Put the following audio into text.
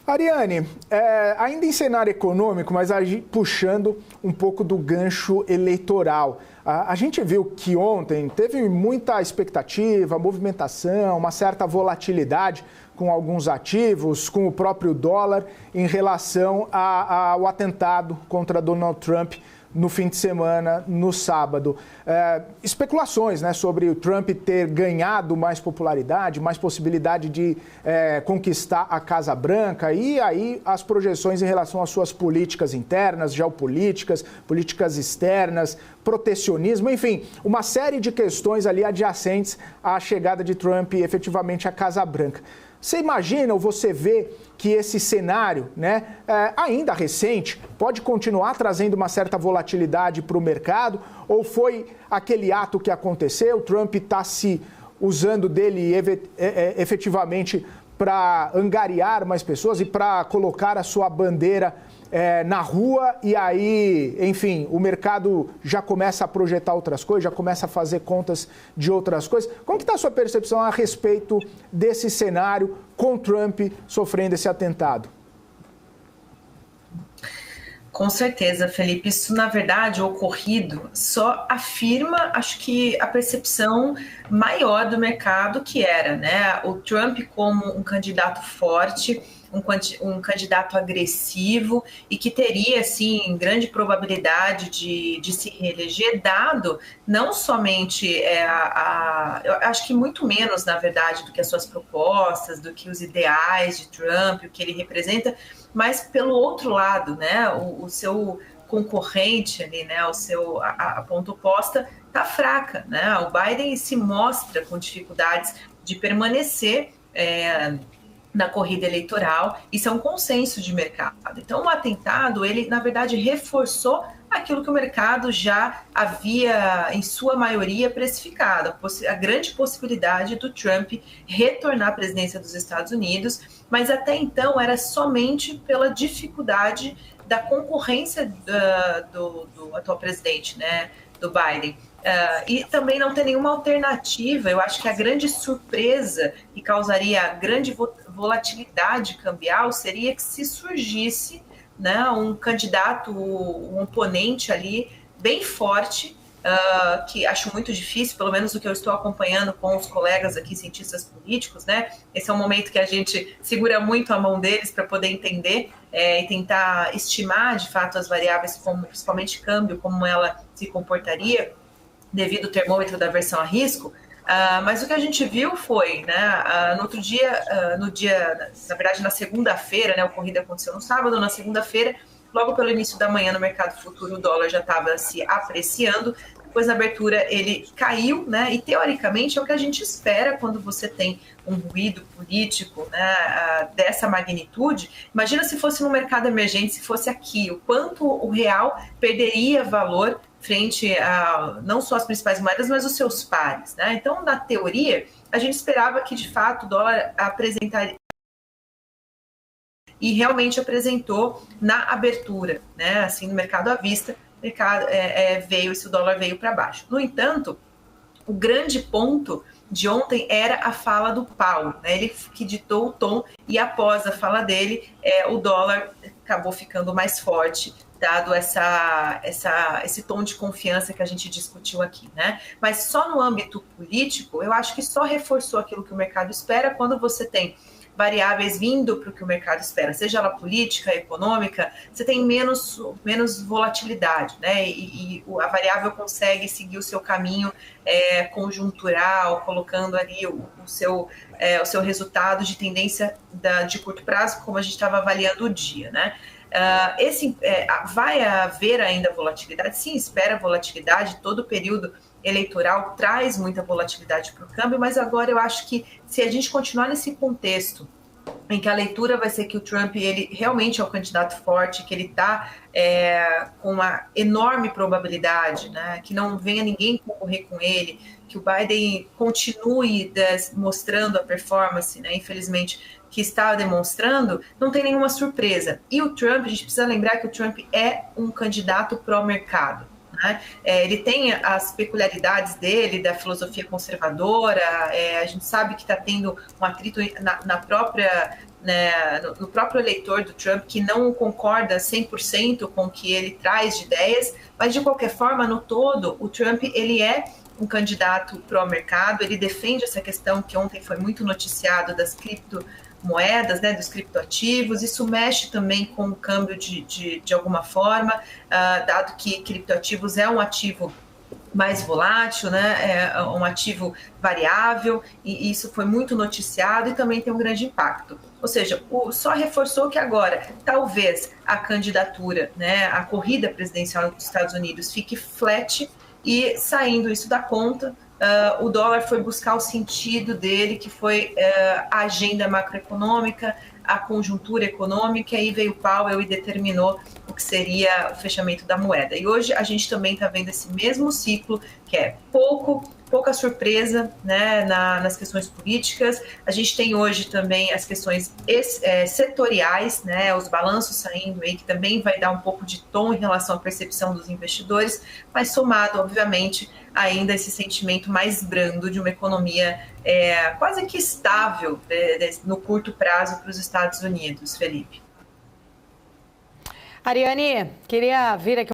Ariane, ainda em cenário econômico, mas puxando um pouco do gancho eleitoral. A gente viu que ontem teve muita expectativa, movimentação, uma certa volatilidade com alguns ativos, com o próprio dólar, em relação ao atentado contra Donald Trump no fim de semana, no sábado. Especulações, né, sobre o Trump ter ganhado mais popularidade, mais possibilidade de conquistar a Casa Branca, e aí as projeções em relação às suas políticas internas, geopolíticas, políticas externas, protecionismo, enfim, uma série de questões ali adjacentes à chegada de Trump efetivamente à Casa Branca. Você imagina ou você vê que esse cenário, né, ainda recente, pode continuar trazendo uma certa volatilidade para o mercado? Ou foi aquele ato que aconteceu, Trump está se usando dele efetivamente para angariar mais pessoas e para colocar a sua bandeira na rua, e aí, enfim, o mercado já começa a projetar outras coisas, já começa a fazer contas de outras coisas? Como que está a sua percepção a respeito desse cenário com Trump sofrendo esse atentado? Com certeza, Felipe. Isso, na verdade, o ocorrido só afirma, acho que, a percepção maior do mercado que era, né? O Trump como um candidato forte, um candidato agressivo e que teria, assim, grande probabilidade de se reeleger, dado não somente eu acho que muito menos, na verdade, do que as suas propostas, do que os ideais de Trump, o que ele representa, mas pelo outro lado, né, o seu concorrente ali, né, a ponta oposta está fraca, né? O Biden se mostra com dificuldades de permanecer na corrida eleitoral. Isso é um consenso de mercado. Então, o atentado, ele, na verdade, reforçou aquilo que o mercado já havia, em sua maioria, precificado, a grande possibilidade do Trump retornar à presidência dos Estados Unidos, mas até então era somente pela dificuldade da concorrência do atual presidente, né, do Biden. E também não tem nenhuma alternativa. Eu acho que a grande surpresa que causaria grande volatilidade cambial seria que se surgisse, né, um candidato, um oponente ali bem forte, que acho muito difícil, pelo menos o que eu estou acompanhando com os colegas aqui, cientistas políticos, né? Esse é um momento que a gente segura muito a mão deles para poder entender e tentar estimar, de fato, as variáveis, como principalmente câmbio, como ela se comportaria devido ao termômetro da aversão a risco. Mas o que a gente viu foi, né, no outro dia, na verdade, na segunda-feira, né, a corrida aconteceu no sábado, na segunda-feira, logo pelo início da manhã, no mercado futuro, o dólar já estava se apreciando. Depois, na abertura, ele caiu, né? E, teoricamente, é o que a gente espera quando você tem um ruído político, né, dessa magnitude. Imagina se fosse no mercado emergente, se fosse aqui, o quanto o real perderia valor frente a não só as principais moedas, mas os seus pares, né? Então, na teoria, a gente esperava que, de fato, o dólar apresentaria, e realmente apresentou na abertura, né? Assim, no mercado à vista, o mercado o dólar veio para baixo. No entanto, o grande ponto de ontem era a fala do Powell, né? Ele que ditou o tom, e após a fala dele, o dólar acabou ficando mais forte, dado esse tom de confiança que a gente discutiu aqui, né? Mas só no âmbito político, eu acho que só reforçou aquilo que o mercado espera quando você tem variáveis vindo para o que o mercado espera, seja ela política, econômica, você tem menos volatilidade, né? E a variável consegue seguir o seu caminho conjuntural, colocando ali o seu resultado de tendência de curto prazo, como a gente estava avaliando o dia, né? Vai haver ainda volatilidade? Sim, espera volatilidade. Todo período eleitoral traz muita volatilidade para o câmbio, mas agora eu acho que se a gente continuar nesse contexto em que a leitura vai ser que o Trump, ele realmente é um candidato forte, que ele está com uma enorme probabilidade, né, que não venha ninguém concorrer com ele, que o Biden continue mostrando a performance, né, infelizmente, que está demonstrando, não tem nenhuma surpresa. E o Trump, a gente precisa lembrar que o Trump é um candidato pró-mercado, né? Ele tem as peculiaridades dele, da filosofia conservadora, a gente sabe que está tendo um atrito né, no próprio eleitor do Trump, que não concorda 100% com o que ele traz de ideias, mas de qualquer forma, no todo, o Trump ele é um candidato pró-mercado, ele defende essa questão que ontem foi muito noticiado das criptomoedas, né, dos criptoativos. Isso mexe também com o câmbio de alguma forma, dado que criptoativos é um ativo mais volátil, né? É um ativo variável, e isso foi muito noticiado e também tem um grande impacto. Ou seja, só reforçou que agora talvez a candidatura, né, a corrida presidencial dos Estados Unidos fique flat, e saindo isso da conta, o dólar foi buscar o sentido dele, que foi a agenda macroeconômica, a conjuntura econômica, e veio o Powell e determinou o que seria o fechamento da moeda. E hoje a gente também está vendo esse mesmo ciclo, que é pouca surpresa, né, nas questões políticas. A gente tem hoje também as questões setoriais, né, os balanços saindo aí, que também vai dar um pouco de tom em relação à percepção dos investidores, mas somado, obviamente, ainda esse sentimento mais brando de uma economia quase que estável no curto prazo para os Estados Unidos, Felipe. Ariane, queria vir aqui